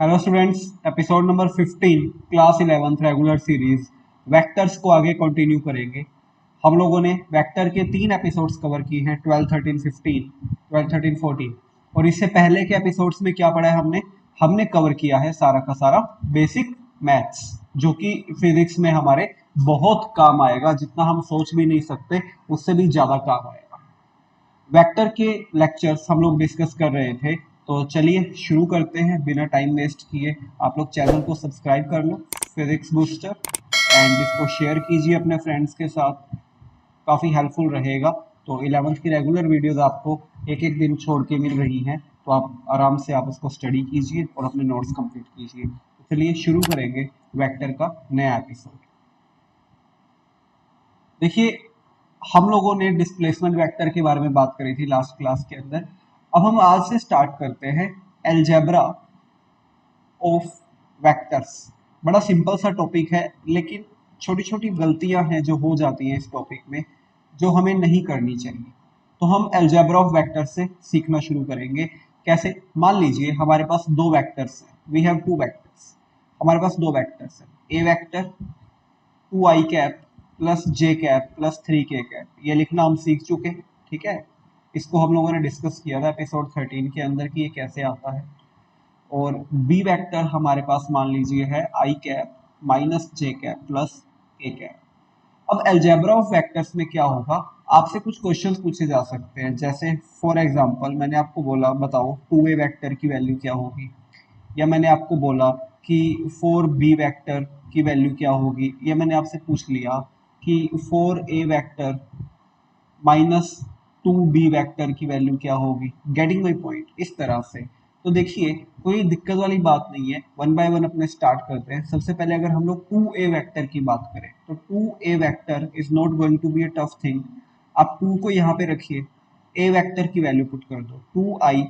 Hello students, episode number 15 class 11th regular series vectors को आगे continue करेंगे। हम लोगों ने वेक्टर के 3 एपिसोड्स कवर किए हैं, 12, 13, 15, 12, 13, 14। और इससे पहले के एपिसोड्स में क्या पढ़ा है हमने हमने कवर किया है सारा का सारा बेसिक मैथ्स, जो कि फिजिक्स में हमारे बहुत काम आएगा। जितना हम सोच भी नहीं सकते उससे भी ज़्यादा काम आएगा। वेक्टर के लेक्चर्स हम लोग डिस्कस कर रहे थे, तो चलिए शुरू करते हैं बिना टाइम वेस्ट किए। आप लोग चैनल को सब्सक्राइब कर लो, फिजिक्स बूस्टर, एंड इसको शेयर कीजिए अपने फ्रेंड्स के साथ, काफ़ी हेल्पफुल रहेगा। तो 11th की रेगुलर वीडियोस आपको एक एक दिन छोड़ के मिल रही हैं, तो आप आराम से आप उसको स्टडी कीजिए और अपने नोट्स कंप्लीट कीजिए। तो चलिए शुरू करेंगे वेक्टर का नया एपिसोड। देखिए, हम लोगों ने डिस्प्लेसमेंट वेक्टर के बारे में बात करी थी लास्ट क्लास के अंदर। अब हम आज से स्टार्ट करते हैं अलजेब्रा ऑफ वेक्टर्स। बड़ा सिंपल सा टॉपिक है, लेकिन छोटी छोटी गलतियां हैं जो हो जाती हैं इस टॉपिक में, जो हमें नहीं करनी चाहिए। तो हम अलजेब्रा ऑफ वेक्टर से सीखना शुरू करेंगे। कैसे? मान लीजिए हमारे पास दो वेक्टर्स हैं, वी हैव टू वेक्टर्स। हमारे पास दो वेक्टर्स हैं, ए वेक्टर 2i कैप प्लस जे कैप प्लस 3k कैप। ये लिखना हम सीख चुके हैं, ठीक है। इसको हम लोगों ने डिस्कस किया था एपिसोड 13 के अंदर कि ये कैसे आता है। और बी वेक्टर हमारे पास मान लीजिए है आई कैप माइनस जे कैप प्लस के कैप। अब अलजेब्रा ऑफ वेक्टर्स में क्या होगा, आपसे कुछ क्वेश्चंस पूछे जा सकते हैं। जैसे फॉर एग्जांपल मैंने आपको बोला बताओ 2a वेक्टर की वैल्यू क्या होगी, या मैंने आपको बोला कि 4b वेक्टर की वैल्यू क्या होगी, या मैंने आपसे पूछ लिया कि 4a vector minus 2b vector की वैल्यू क्या होगी। Getting my point? इस तरह से। तो देखिए, कोई दिक्कत वाली बात नहीं है, वन बाय वन अपने स्टार्ट करते हैं। सबसे पहले अगर हम लोग 2a वेक्टर की बात करें तो 2a vector is not going to be a tough thing. आप 2 को यहाँ पे रखिए, a वेक्टर की वैल्यू पुट कर दो, 2i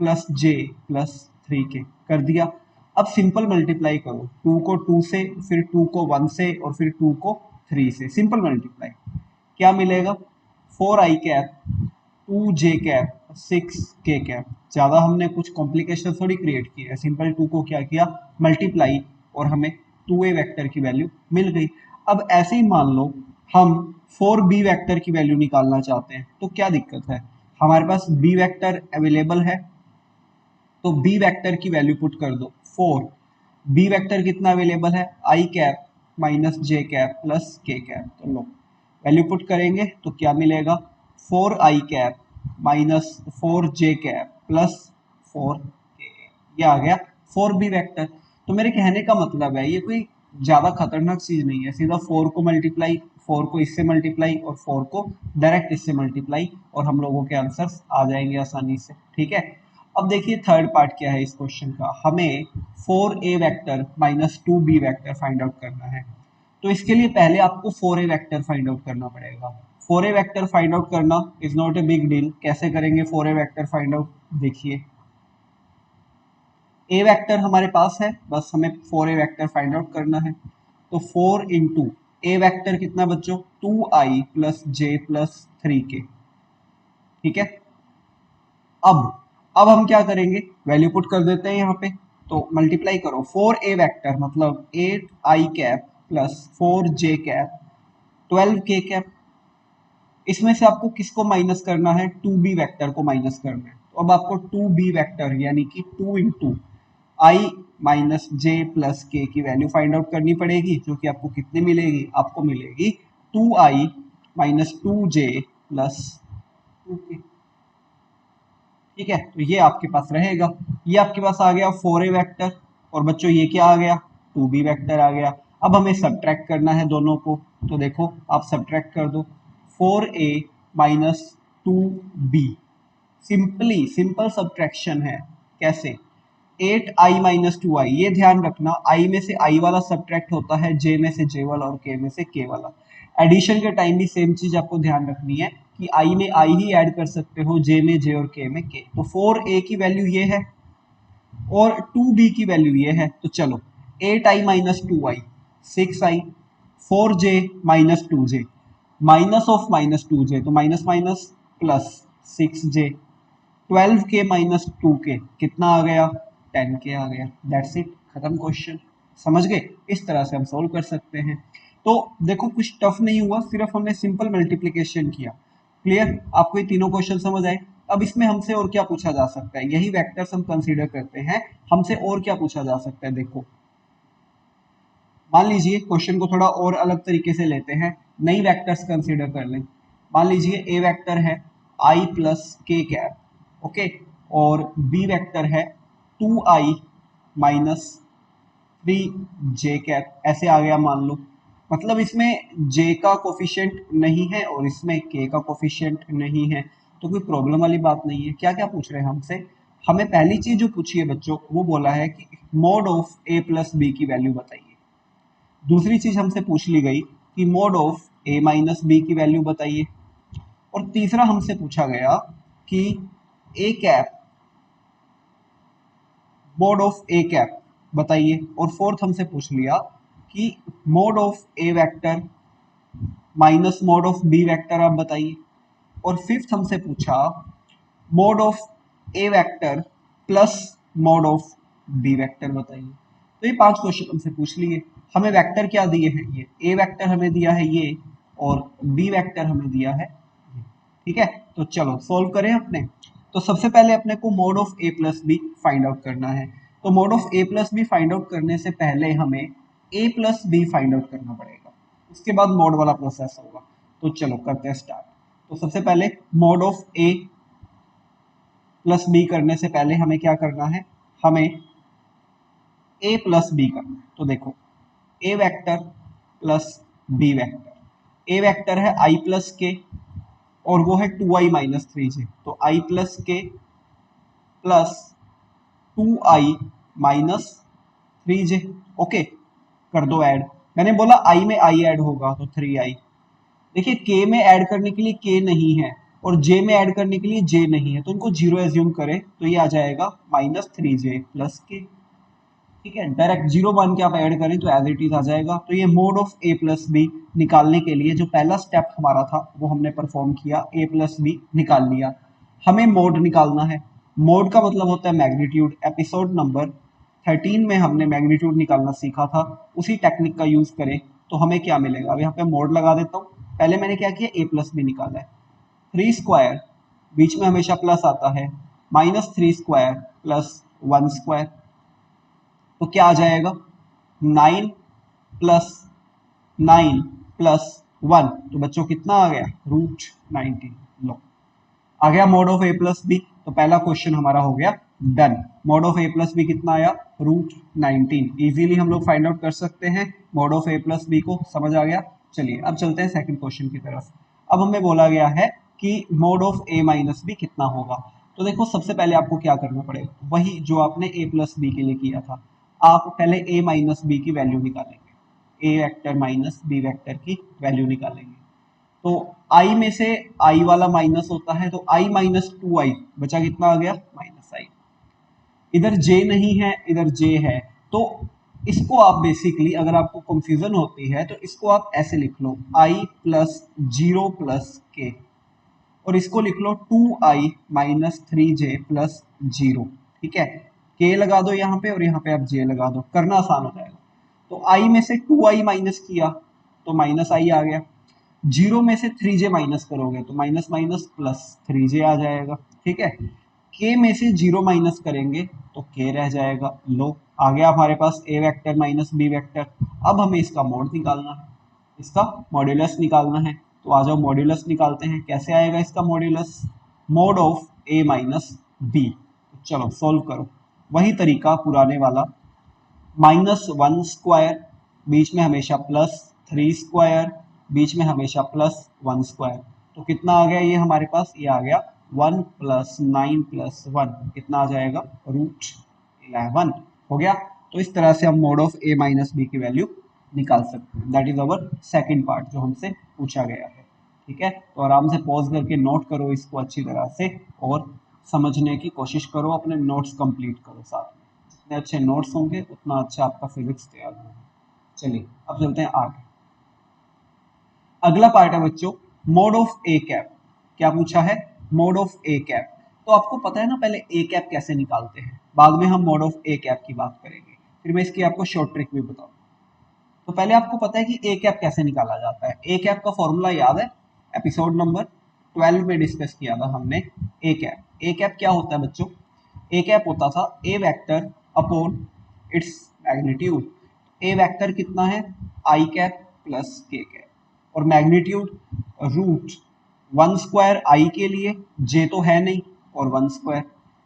प्लस जे प्लस 3k कर दिया। अब सिंपल मल्टीप्लाई करो, 2 को 2 से, फिर 2 को 1 से, और फिर 2 को 3 से। सिंपल मल्टीप्लाई, क्या मिलेगा? 4i cap 2j cap 6k cap. ज़्यादा हमने कुछ कॉम्प्लिकेशन थोड़ी क्रिएट की है, सिंपल 2 को क्या किया, मल्टीप्लाई, और हमें 2a वेक्टर की वैल्यू मिल गई। अब ऐसे ही मान लो हम 4b वेक्टर की वैल्यू निकालना चाहते हैं, तो क्या दिक्कत है? हमारे पास b वेक्टर अवेलेबल है, तो बी वेक्टर की वैल्यू पुट कर दो 4। बी वेक्टर कितना अवेलेबल है? आई कैप माइनस जे कैप प्लस के कैप। तो लो वैल्यू पुट करेंगे तो क्या मिलेगा? 4i cap minus 4j cap plus 4k। ये आ गया 4b वेक्टर। तो मेरे कहने का मतलब है, ये कोई ज़्यादा खतरनाक चीज़ नहीं है। सीधा 4 को मल्टीप्लाई, 4 को इससे मल्टीप्लाई, और 4 को डायरेक्ट इससे मल्टीप्लाई, और हम लोगों के आंसर्स आ जाएंगे आसानी से, ठीक है। अब देखिए थर्ड पार्ट क्या है इस क्वेश्चन का, हमें 4a vector minus 2b vector find out करना है। तो इसके लिए पहले आपको 4a वेक्टर फाइंड आउट करना पड़ेगा। 4a वेक्टर फाइंड आउट करना is not a big deal. कैसे करेंगे 4a वेक्टर फाइंड आउट? देखिए, a वेक्टर हमारे पास है, बस हमें 4a वेक्टर फाइंड आउट करना है। तो 4 इंटू a वेक्टर कितना बच्चों? 2i प्लस जे प्लस 3k, ठीक है। अब हम क्या करेंगे, वैल्यू पुट कर देते हैं यहाँ पे। तो मल्टीप्लाई करो, 4a वेक्टर मतलब 8i cap plus 4j cap 12k cap. इसमें से आपको किसको माइनस करना है? 2b वेक्टर को माइनस करना है। तो अब आपको 2b वेक्टर यानी कि 2 इंटू आई माइनस जे प्लस के की वैल्यू फाइंड आउट करनी पड़ेगी, जो कि आपको कितनी मिलेगी? आपको मिलेगी 2i minus 2j plus 2k, ठीक है। तो ये आपके पास रहेगा। ये आपके पास आ गया 4a वेक्टर, और बच्चों ये क्या आ गया? 2b वेक्टर आ गया। अब हमें सब्ट्रैक्ट करना है दोनों को, तो देखो आप सब्ट्रैक्ट कर दो, 4a minus 2b। Simple subtraction है। कैसे? 8i minus 2i। ये ध्यान रखना, i में से i वाला सब्ट्रैक्ट होता है, j में से j वाला, और k में से k वाला। एडिशन के टाइम भी सेम चीज आपको ध्यान रखनी है कि i में i ही ऐड कर सकते हो, j में j और k में k। तो 4a की वैल्यू ये है और 2b की वैल्यू ये है। तो चलो 8i minus 2i 6i, 4j minus 2j, minus of minus 2j, तो minus minus plus 6j, 12k minus 2k कितना आ गया? 10k आ गया। दैट्स इट, खत्म क्वेश्चन। समझ गए? इस तरह से हम सोल्व कर सकते हैं। तो देखो कुछ टफ नहीं हुआ, सिर्फ हमने सिंपल मल्टीप्लिकेशन किया। क्लियर? आपको ये तीनों क्वेश्चन समझ आए? अब इसमें हमसे और क्या पूछा जा सकता है, यही वेक्टर्स हम कंसीडर करते हैं। हमसे और क्या पूछा जा सकता है, देखो मान लीजिए क्वेश्चन को थोड़ा और अलग तरीके से लेते हैं, नई वेक्टर्स कंसीडर कर लें। मान लीजिए ए वेक्टर है आई प्लस के कैप, ओके, और बी वेक्टर है 2i माइनस 3j कैप, ऐसे आ गया मान लो। मतलब इसमें j का कोफिशिएंट नहीं है और इसमें k का कोफिशिएंट नहीं है, तो कोई प्रॉब्लम वाली बात नहीं है। क्या क्या पूछ रहे हैं हमसे? हमें पहली चीज जो पूछी है बच्चों, वो बोला है कि mod of a plus b की वैल्यू बताइए। दूसरी चीज हमसे पूछ ली गई कि mod of a minus b की वैल्यू बताइए। और तीसरा हमसे पूछा गया कि a cap mod of a cap बताइए। और फोर्थ हमसे पूछ लिया कि mod of a vector minus mod of b vector आप बताइए। और फिफ्थ हमसे पूछा mod of a vector plus mod of b vector बताइए। तो ये 5 क्वेश्चन हमसे पूछ लिए। हमें वेक्टर क्या दिए हैं, ये ए वेक्टर हमें दिया है ये, और बी वेक्टर हमें दिया है ये। ठीक है, तो चलो सोल्व करें अपने। तो सबसे पहले अपने को mod of a plus b find out करना है। तो mod of a plus b find out करने से पहले हमें a plus b find out करना पड़ेगा, उसके बाद मोड वाला प्रोसेस होगा। तो चलो करते हैं स्टार्ट। तो सबसे पहले mod of a plus b करने से पहले हमें क्या करना है, हमें ए प्लस बी करना है। तो देखो ए वेक्टर प्लस बी वेक्टर, ए वेक्टर है आई प्लस के और वो है 2i माइनस 3j, तो i प्लस के plus 2i minus 3j। Okay, कर दो ऐड। मैंने बोला i में i ऐड होगा तो 3i। देखिए k में ऐड करने के लिए k नहीं है और j में ऐड करने के लिए j नहीं है, तो उनको जीरो एज्यूम करें तो ये आ जाएगा माइनस 3j प्लस k। ठीक है, डायरेक्ट जीरो मान के आप ऐड करें तो एज इट इज आ जाएगा। तो ये mod of a plus b निकालने के लिए जो पहला स्टेप हमारा था वो हमने परफॉर्म किया, a प्लस बी निकाल लिया। हमें मोड निकालना है। मोड का मतलब होता है मैग्नीट्यूड। एपिसोड नंबर 13 में हमने मैग्नीट्यूड निकालना सीखा था, उसी टेक्निक का यूज करें तो हमें क्या मिलेगा। अब यहाँ पे मोड लगा देता हूँ। पहले मैंने क्या किया, a प्लस बी निकाला है। 3 स्क्वायर, बीच में हमेशा प्लस आता है, माइनस 3 स्क्वायर प्लस 1 स्क्वायर, तो क्या आ जाएगा 9 प्लस 9 प्लस 1, तो बच्चों कितना आ गया, रूट 19। लो आ गया mod of a plus b. तो पहला क्वेश्चन हमारा हो गया done. Mod of a plus b कितना आया, रूट 19। इजीली हम लोग फाइंड आउट कर सकते हैं mod of a plus b को। समझ आ गया? चलिए अब चलते हैं सेकंड क्वेश्चन की तरफ। अब हमें बोला गया है कि mod of a minus b कितना होगा। तो देखो सबसे पहले आपको क्या करना पड़ेगा, वही जो आपने ए प्लस बी के लिए किया था। आप पहले ए माइनस बी की वैल्यू निकालेंगे, ए वेक्टर माइनस बी वेक्टर की वैल्यू निकालेंगे। तो i में से i वाला माइनस होता है, तो i माइनस 2i बचा, कितना आ गया, माइनस i। इधर j नहीं है, इधर j है, तो इसको आप बेसिकली, अगर आपको कंफ्यूजन होती है तो इसको आप ऐसे लिख लो, i प्लस 0 प्लस k, और इसको लिख लो 2i माइनस 3j प्लस 0। ठीक है, k लगा दो यहाँ पे और यहाँ पे आप j लगा दो, करना आसान हो जाएगा। तो i में से 2i माइनस किया तो माइनस i आ गया। 0 में से 3j माइनस करोगे तो माइनस माइनस प्लस 3j आ जाएगा। ठीक है, k में से 0 माइनस करेंगे तो k रह जाएगा। लो आ गया हमारे पास a vector minus b vector. अब हमें इसका मोड निकालना है, इसका मॉड्यूलस निकालना है। तो आ जाओ मॉड्यूलस निकालते हैं। कैसे आएगा इसका modulus, mod of a minus b. चलो सोल्व करो, वही तरीका पुराने वाला, माइनस 1 स्क्वायर, बीच में हमेशा प्लस 3 स्क्वायर, बीच में हमेशा प्लस 1 स्क्वायर, तो कितना आ गया ये हमारे पास, ये आ गया 1 प्लस 9 प्लस 1, कितना आ जाएगा, रूट 11 हो गया। तो इस तरह से हम mod of a minus b की वैल्यू निकाल सकते हैं। That is our second part जो हमसे पूछा गया है। ठीक है, तो आराम से पॉज करके नोट करो इसको अच्छी तरह से और समझने की कोशिश करो, अपने नोट्स कंप्लीट करो साथ में। जितने अच्छे नोट्स होंगे उतना अच्छा आपका फिजिक्स तैयार होगा। चलिए अब चलते हैं आगे। अगला पार्ट है बच्चों मोड ऑफ ए कैप। क्या पूछा है, मोड ऑफ ए कैप। तो आपको पता है ना पहले ए कैप कैसे निकालते हैं, बाद में हम मोड ऑफ ए कैप की बात करेंगे, फिर मैं इसकी आपको शॉर्ट ट्रिक भी बताऊंगा। तो पहले आपको पता है कि ए कैप कैसे निकाला जाता है। ए कैप का फॉर्मूला याद है, एपिसोड नंबर 12 में डिस्कस किया था हमने। ए कैप, ए कैप क्या होता है बच्चों? ए कैप होता था ए वेक्टर अपॉन इट्स मैग्नीट्यूड। ए वेक्टर कितना है? आई कैप प्लस के कैप, और मैग्नीट्यूड रूट वन स्क्वायर आई के लिए, जे तो है नहीं, और वन स्क्वायर,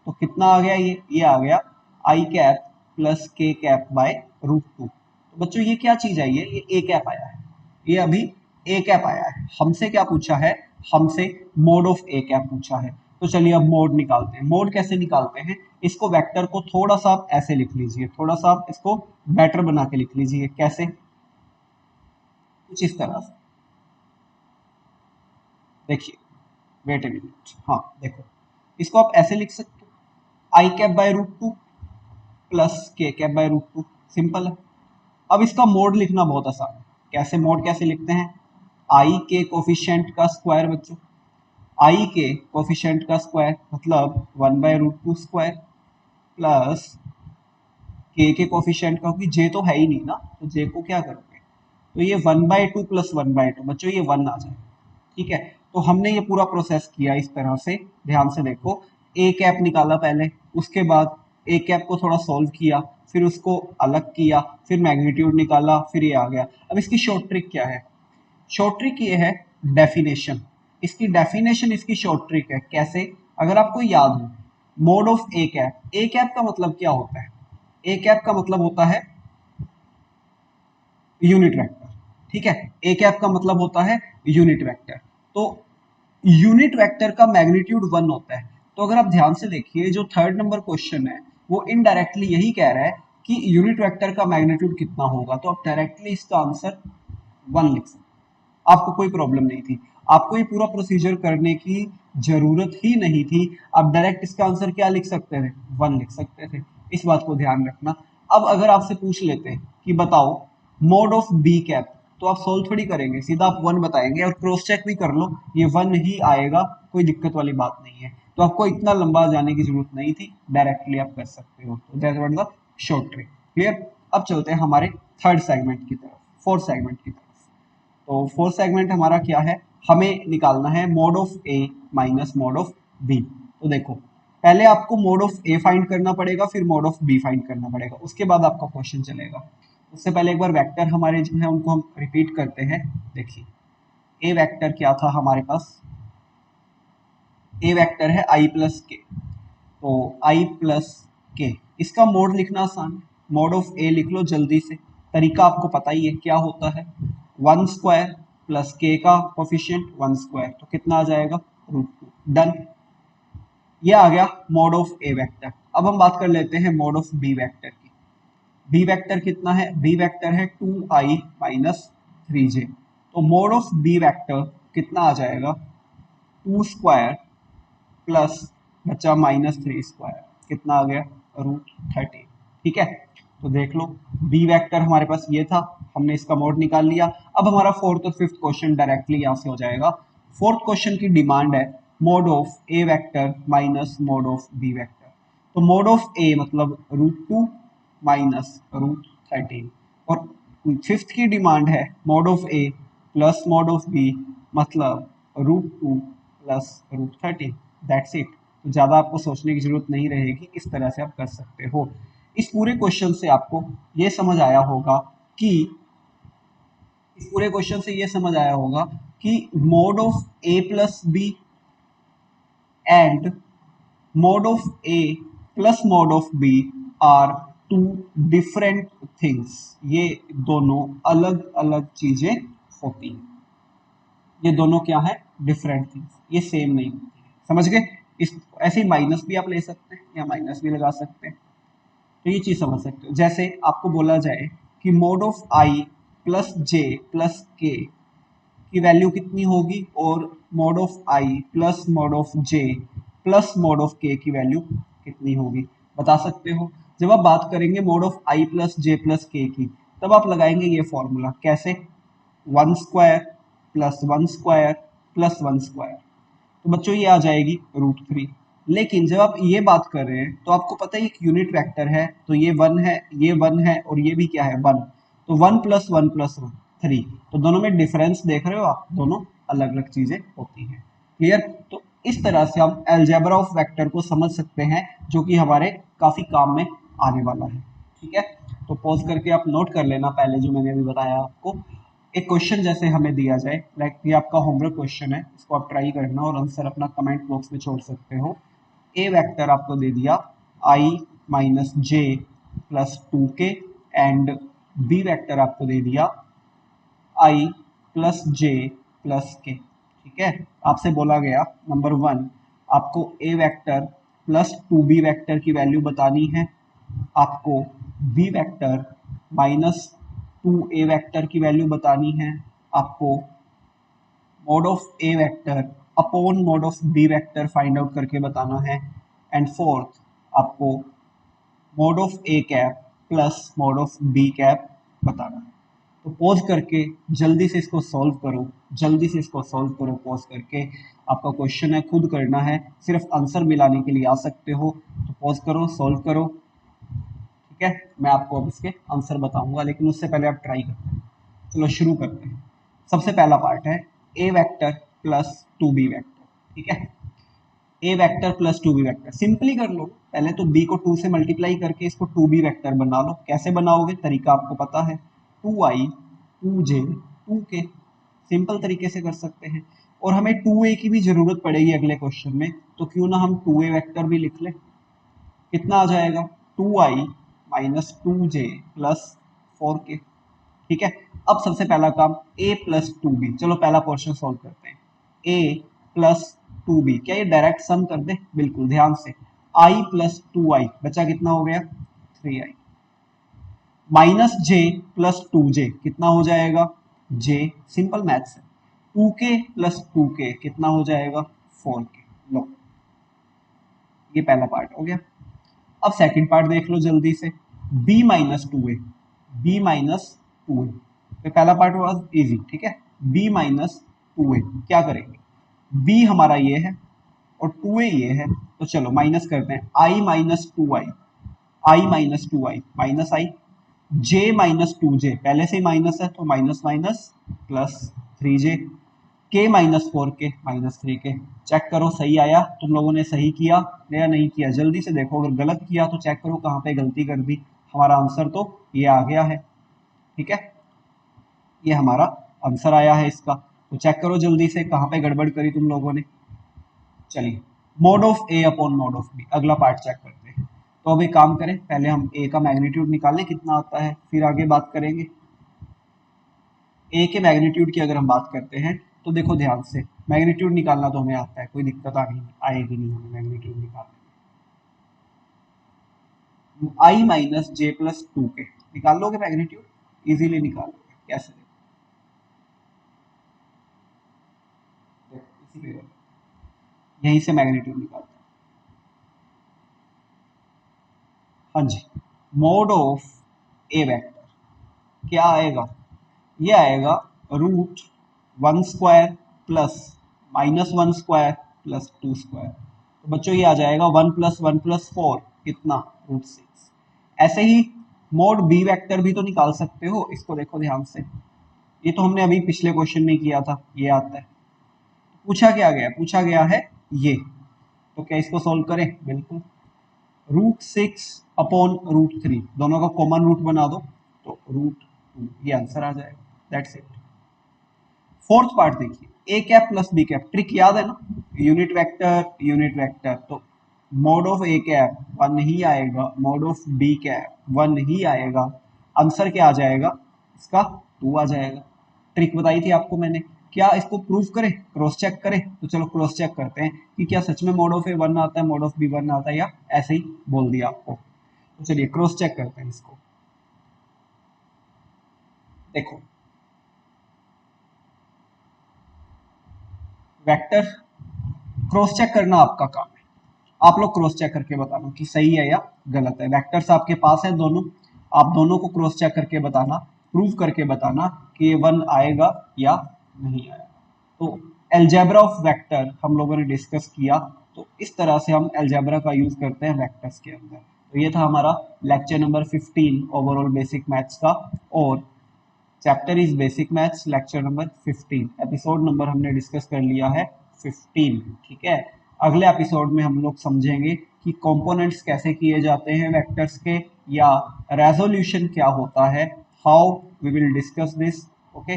तो कितना आ गया? ये आ गया आई cap plus k cap by root to. तो बच्चों ये क्या चीज आई है? ये ए कैप आया है, ये अभी ए कैप आया है। हमसे क्या पूछा है? हमसे मोड ऑफ ए कैप पूछा है। तो चलिए अब मोड निकालते हैं। मोड कैसे निकालते हैं? इसको वेक्टर को थोड़ा सा आप ऐसे लिख लीजिए, थोड़ा सा आप इसको बेटर बना के लिख लीजिए। कैसे? कुछ इस तरह से देखिए, वेट ए मिनट, हाँ देखो, इसको आप ऐसे लिख सकते हो, i cap by root two plus k cap by root two. Simple है। अब इसका मोड लिखना बहुत आसान है। कैसे मोड कैसे लिखते हैं? आई के कोफिशिएंट का स्क्वायर बच्चों, आई के कोफिशिएंट का स्क्वायर मतलब one by root two square plus के कोफिशिएंट का, क्योंकि जे तो है ही नहीं ना, तो जे को क्या करोगे? तो ये one by two plus one by two बच्चों, ये वन आ जाएगा। ठीक है, तो हमने ये पूरा प्रोसेस किया इस तरह से। ध्यान से देखो, ए कैप निकाला पहले, उसके बाद ए कैप को थोड़ा सॉल्व किया, फिर उसको अलग किया, फिर मैग्नीट्यूड निकाला, फिर ये आ गया। अब इसकी शॉर्ट ट्रिक क्या है? शॉर्ट ट्रिक ये है डेफिनेशन। इसकी डेफिनेशन इसकी शॉर्ट ट्रिक है। कैसे? अगर आपको याद हो, mode of a cap, A cap का मतलब क्या होता है? ए कैप का मतलब होता है यूनिट वेक्टर। ठीक है, ए कैप का मतलब होता है यूनिट वेक्टर। तो यूनिट वेक्टर का मैग्नीट्यूड वन होता है। तो अगर आप ध्यान से देखिए, जो थर्ड नंबर क्वेश्चन है वो इनडायरेक्टली यही कह रहा है कि यूनिट वेक्टर का मैग्नीट्यूड कितना होगा, तो आप डायरेक्टली इसका आंसर वन लिख सकते, आपको कोई प्रॉब्लम नहीं थी, आपको ये पूरा प्रोसीजर करने की जरूरत ही नहीं थी। आप डायरेक्ट इसका आंसर क्या लिख सकते थे? वन लिख सकते थे। इस बात को ध्यान रखना। अब अगर आपसे पूछ लेते हैं कि बताओ मोड ऑफ बी कैप, तो आप सोल्व थोड़ी करेंगे, सीधा आप वन बताएंगे, और क्रॉस चेक भी कर लो, ये वन ही आएगा, कोई दिक्कत वाली बात नहीं है। तो आपको इतना लंबा जाने की जरूरत नहीं थी, डायरेक्टली आप कर सकते हो। तो that's what the short trick. Clear? अब चलते हैं हमारे थर्ड सेगमेंट की तरफ, फोर्थ सेगमेंट की तरफ। तो फोर्थ सेगमेंट हमारा क्या है? हमें निकालना है mod of a minus mod of b. तो देखो, पहले आपको मोड ऑफ ए फाइंड करना पड़ेगा, फिर मोड ऑफ बी फाइंड करना पड़ेगा, उसके बाद आपका क्वेश्चन चलेगा। उससे पहले एक बार वेक्टर हमारे जो है उनको हम रिपीट करते हैं। देखिए, ए वेक्टर क्या था हमारे पास? ए वेक्टर है आई प्लस के, तो आई प्लस के, इसका मोड लिखना आसान है, मोड ऑफ ए लिख लो जल्दी से। तरीका आपको पता ही है क्या होता है, वन स्क्वायर प्लस के का कोफिशिएंट वन स्क्वायर, तो कितना आ जाएगा? Root two. डन, ये आ गया मोड ऑफ ए वेक्टर। अब हम बात कर लेते हैं मोड ऑफ बी वेक्टर की। बी वेक्टर कितना है? बी वेक्टर है two i minus three j. तो मोड ऑफ बी वेक्टर कितना आ जाएगा? टू स्क्वायर प्लस बचा माइनस थ्री स्क्वायर, कितना आ गया? Root thirty. ठीक है, तो देख लो, बी वेक्टर हमारे पास ये था, हमने इसका मोड निकाल लिया। अब हमारा फोर्थ और फिफ्थ क्वेश्चन डायरेक्टली यहाँ से हो जाएगा। फोर्थ क्वेश्चन की डिमांड है mod of a vector minus mod of b vector. तो मोड ऑफ ए मतलब root two minus root thirteen, और फिफ्थ की डिमांड है mod of a plus mod of b मतलब root two plus root thirteen. That's it. तो ज़्यादा आपको सोचने की जरूरत नहीं रहेगी, इस तरह से आप कर सकते हो। इस पूरे क्वेश्चन से आपको ये समझ आया होगा कि इस पूरे क्वेश्चन से ये समझ आया होगा कि mod of a plus b and mod of a plus mod of b are two different things. ये दोनों अलग अलग चीजें होती हैं। ये दोनों क्या है? डिफरेंट थिंग्स, ये सेम नहीं होती है। समझ गए? इस ऐसे ही माइनस भी आप ले सकते हैं या माइनस भी लगा सकते हैं। तो ये चीज समझ सकते हो। जैसे आपको बोला जाए कि mod of I plus J plus के की वैल्यू कितनी होगी, और mode of I plus mod of J plus mod of के की वैल्यू कितनी होगी, बता सकते हो? जब आप बात करेंगे mode of I plus J plus के की, तब आप लगाएंगे ये फॉर्मूला। कैसे? One square plus one square plus one square, तो बच्चों ये आ जाएगी रूट थ्री। लेकिन जब आप ये बात कर रहे हैं तो आपको पता है एक यूनिट वेक्टर है, तो ये 1 है, ये 1 है और ये भी क्या है 1, तो 1 प्लस 1 प्लस 3, तो दोनों में डिफरेंस देख रहे हो आप, दोनों अलग अलग चीजें होती हैं। क्लियर? तो इस तरह से हम अलजेब्रा ऑफ वेक्टर को समझ सकते हैं, जो कि हमारे काफी काम में आने वाला है। ठीक है, तो पॉज करके आप नोट कर लेना पहले जो मैंने अभी बताया आपको। एक क्वेश्चन जैसे हमें दिया जाए, लाइक ये आपका होमवर्क क्वेश्चन है, इसको आप ट्राई करना और आंसर अपना कमेंट बॉक्स में छोड़ सकते हो। ए वेक्टर आपको दे दिया i minus j plus 2k and b vector आपको दे दिया आई प्लस जे प्लस के। ठीक है, आपसे बोला गया नंबर 1 आपको a vector plus 2b vector की वैल्यू बतानी है, आपको b vector minus 2a vector की वैल्यू बतानी है, आपको mod of a vector upon mod of b vector find out करके बताना है, एंड फोर्थ आपको mod of a cap plus mod of b cap बताना है। तो पॉज करके जल्दी से इसको सॉल्व करो, जल्दी से इसको सॉल्व करो पॉज करके। आपका क्वेश्चन है, खुद करना है, सिर्फ आंसर मिलाने के लिए आ सकते हो, तो पॉज करो, सॉल्व करो। ठीक है, मैं आपको अब इसके आंसर बताऊंगा, लेकिन उससे पहले आप ट्राई करते हैं। चलो शुरू करते हैं। सबसे पहला पार्ट है a vector plus 2b vector. ठीक है, a vector plus 2b vector simply कर लो, पहले तो b को 2 से मल्टीप्लाई करके इसको 2b वेक्टर बना लो। कैसे बनाओगे, तरीका आपको पता है, 2i 2j 2k, सिंपल तरीके से कर सकते हैं। और हमें 2a की भी जरूरत पड़ेगी अगले क्वेश्चन में, तो क्यों ना हम 2a वेक्टर भी लिख लें। कितना आ जाएगा, 2i minus 2j plus 4k। ठीक है, अब सबसे पहला काम a प्लस 2b, चलो पहला पोर्शन सॉल्व करते हैं। a प्लस 2b, क्या ये डायरेक्ट सम कर दे, बिल्कुल ध्यान से। i प्लस 2i बचा कितना हो गया 3i, minus j plus 2j कितना हो जाएगा j, सिंपल मैथ्स है। 2k प्लस 2k कितना हो जाएगा 4k। लो, ये पहला पार्ट हो गया। अब सेकंड पार्ट देख लो जल्दी से, b minus 2a, b minus 2a, तो पहला पार्ट हुआ इजी। ठीक है, b माइनस 2a क्या करेंगे, b हमारा ये है और 2a ये है, तो चलो माइनस करते हैं, i minus 2i, i minus 2i minus i, j minus 2j पहले से ही माइनस है तो minus minus plus 3j, k minus 4k minus 3k। Check करो सही आया, तुम लोगों ने सही किया या नहीं किया, जल्दी से देखो, अगर गलत किया तो चेक करो कहाँ पे गलती कर दी। हमारा आंसर तो ये आ गया है। ठीक है, ये हमारा आंसर आया है इसका, तो चेक करो जल्दी से कहाँ पे गड़बड़ करी तुम लोगों ने। चलिए, mod of a upon mod of b, अगला पार्ट चेक करते हैं। तो अब एक काम करें, पहले हम ए का मैग्नीट्यूड निकालें कितना आता है, फिर आगे बात करेंगे। ए के मैग्नीट्यूड की अगर हम बात करते हैं तो देखो ध्यान से, मैग्नीट्यूड निकालना तो हमें आता है, कोई दिक्कत आएगी नहीं हमें मैग्नीट्यूड निकालने में। आई माइनस जे प्लस 2k निकाल लोगे मैग्नीट्यूड, इजीली निकाल लोगे। कैसे, देखो इसी पे यहीं से मैग्नीट्यूड निकालते हैं। हाँ जी, मोड ऑफ ए वेक्टर क्या आएगा, ये आएगा root 1 square plus minus 1 square plus 2 square. तो बच्चों ये आ जाएगा 1 प्लस 1 प्लस 4 कितना रूट 6। ऐसे ही मोड बी वेक्टर भी तो निकाल सकते हो, इसको देखो ध्यान से, ये तो हमने अभी पिछले क्वेश्चन में किया था, ये आता है। पूछा क्या गया, पूछा गया है ये, तो क्या इसको सोल्व करें, बिल्कुल। रूट 6 अपॉन रूट 3 दोनों का कॉमन रूट बना दो, तो रूट 2, ये आंसर आ जाएगा, दैट्स इट। फोर्थ पार्ट देखिए, a cap plus b cap, trick याद है ना, यूनिट वेक्टर, तो मोड ऑफ ए कैप 1 ही आएगा, मोड ऑफ बी कैप 1 ही आएगा, आंसर क्या आ जाएगा इसका 2 आ जाएगा। ट्रिक बताई थी आपको मैंने, क्या इसको प्रूफ करें, क्रॉस चेक करें, तो चलो क्रॉस चेक करते हैं कि क्या सच में मोड ऑफ ए 1 आता है, मोड ऑफ बी 1 आता है, या ऐसे ही बोल दिया आपको। तो चलिए क्रॉस चेक करते हैं इसको। देखो वेक्टर क्रॉस चेक करना आपका काम है, आप लोग क्रॉस चेक करके बताना कि सही है या गलत है। वेक्टर्स आपके पास है दोनों, आप दोनों को क्रॉस चेक करके बताना, प्रूव करके बताना कि ये 1 आएगा या नहीं आएगा। तो अलजेब्रा ऑफ वेक्टर हम लोगों ने डिस्कस किया, तो इस तरह से हम अलजेब्रा का यूज़ करते हैं वेक्टर्स के अंदर। तो ये था हमारा lecture number 15 overall basic maths का, और chapter is basic maths lecture number 15, episode number हमने डिस्कस कर लिया है 15। ठीक है, अगले एपिसोड में हम लोग समझेंगे कि कंपोनेंट्स कैसे किए जाते हैं वेक्टर्स के, या रेजोल्यूशन क्या होता है, how we will discuss this. Okay,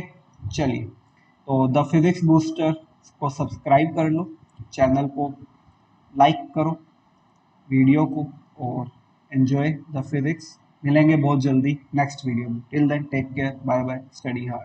चलिए, तो द फिजिक्स बूस्टर को सब्सक्राइब कर लो, चैनल को लाइक करो, वीडियो को, और एंजॉय द फिजिक्स। मिलेंगे बहुत जल्दी नेक्स्ट वीडियो में। Till then take care, bye bye, study hard.